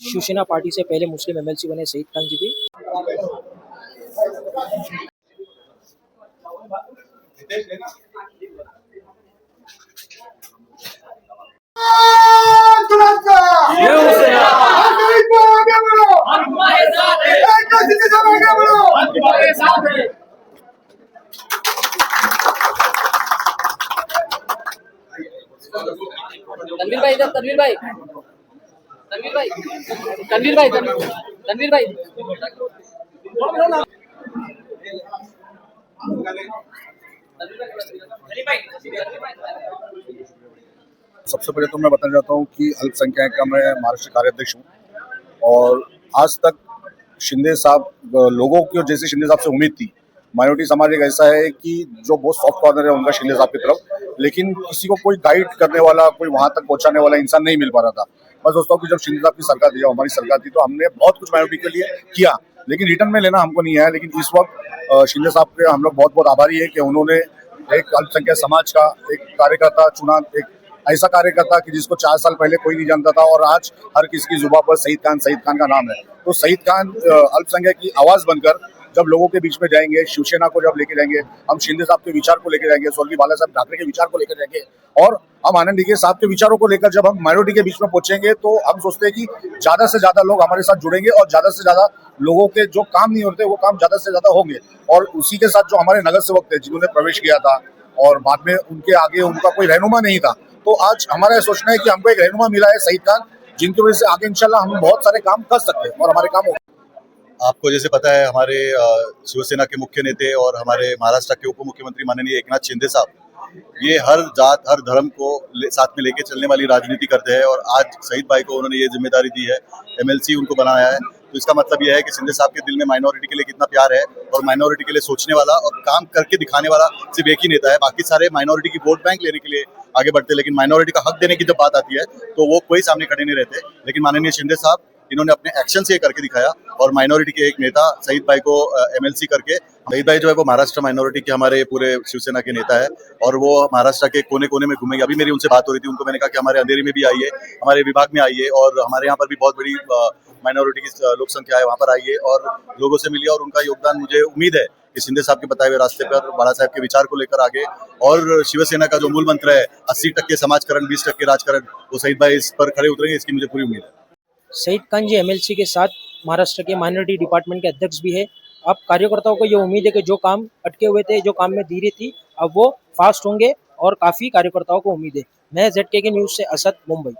Shiv Sena party से पहले मुस्लिम MLC बने शहीद खान जी भी। तनवीर भाई इधर, तनवीर भाई, तनवीर भाई, तनवीर भाई, तनवीर भाई। सबसे पहले तो मैं बताना चाहता हूँ कि अल्पसंख्यक का मैं महाराष्ट्र कार्याध्यक्ष हूँ और आज तक शिंदे साहब लोगों की जैसे शिंदे साहब से उम्मीद थी। माइनॉरिटी समाज एक ऐसा है कि जो बहुत सॉफ्ट कॉर्नर है उनका शिंदे साहब की तरफ, लेकिन किसी को कोई गाइड करने वाला, कोई वहां तक पहुंचाने वाला इंसान नहीं मिल पा रहा था। मैं सोचता हूँ कि जब शिंदे साहब की सरकार थी, जब हमारी सरकार थी, तो हमने बहुत कुछ माइनॉरिटी के लिए किया, लेकिन रिटर्न में लेना हमको नहीं आया। लेकिन इस वक्त शिंदे साहब के हम लोग बहुत बहुत आभारी है कि उन्होंने एक अल्पसंख्यक समाज का एक कार्यकर्ता चुना, एक ऐसा कार्यकर्ता कि जिसको 4 साल पहले कोई नहीं जानता था और आज हर किसी की जुबान पर शहीद खान का नाम है। तो शहीद खान अल्पसंख्यक की आवाज बनकर जब लोगों के बीच में जाएंगे, शिवसेना को जब लेके जाएंगे, हम शिंदे साहब के विचार को लेकर जाएंगे, स्वर्गीय बाला साहब ठाकरे के विचार को लेकर जाएंगे और हम आनंद डीके साहब के विचारों को लेकर जब हम माइनॉरिटी के बीच में पहुंचेंगे, तो हम सोचते हैं कि ज्यादा से ज्यादा लोग हमारे साथ जुड़ेंगे और ज्यादा से ज्यादा लोगों के जो काम नहीं होते वो काम ज्यादा से ज्यादा होंगे। और उसी के साथ जो हमारे नगर सेवक थे जिन्होंने प्रवेश किया था और बाद में उनके आगे उनका कोई रहनुमा नहीं था, तो आज हमारा सोचना है कि हमको एक रहनुमा मिला है शहीद खान, जिनकी वजह से आगे इंशाल्लाह हम बहुत सारे काम कर सकते हैं और हमारे काम हो। आपको जैसे पता है, हमारे शिवसेना के मुख्य नेता और हमारे महाराष्ट्र के उप मुख्यमंत्री माननीय एकनाथ शिंदे साहब ये हर जात हर धर्म को साथ में लेके चलने वाली राजनीति करते हैं और आज शहीद भाई को उन्होंने ये जिम्मेदारी दी है, एमएलसी उनको बनाया है। तो इसका मतलब यह है कि शिंदे साहब के दिल में माइनॉरिटी के लिए कितना प्यार है और माइनॉरिटी के लिए सोचने वाला और काम करके दिखाने वाला सिर्फ एक ही नेता है। बाकी सारे माइनॉरिटी की वोट बैंक लेने के लिए आगे बढ़ते, लेकिन माइनॉरिटी का हक देने की जब बात आती है तो वो कोई सामने खड़े नहीं रहते। लेकिन माननीय शिंदे साहब इन्होंने अपने एक्शन से करके दिखाया और माइनॉरिटी के एक नेता शहीद भाई को एमएलसी करके, शहीद भाई जो है वो महाराष्ट्र माइनॉरिटी के हमारे पूरे शिवसेना के नेता है और वो महाराष्ट्र के कोने कोने में घूमेंगे। अभी मेरी उनसे बात हो रही थी, उनको मैंने कहा कि हमारे अंधेरी में भी आइए, हमारे विभाग में आइए और हमारे यहाँ पर भी बहुत बड़ी माइनॉरिटी की लोक संख्या है, वहाँ पर आइए और लोगों से मिलिए और उनका योगदान मुझे उम्मीद है कि शिंदे साहब के बताए हुए रास्ते पर बाला साहब के विचार को लेकर आगे और शिवसेना का जो मूल मंत्र है 80% समाजकरण 20% राजकारण, वो शहीद भाई इस पर खड़े उतरेंगे, इसकी मुझे पूरी उम्मीद है। शहीद खान जी एमएलसी के साथ महाराष्ट्र के माइनॉरिटी डिपार्टमेंट के अध्यक्ष भी है। अब कार्यकर्ताओं को ये उम्मीद है कि जो काम अटके हुए थे, जो काम में देरी थी, अब वो फास्ट होंगे और काफी कार्यकर्ताओं को उम्मीद है। मैं ZKK न्यूज से असद, मुंबई।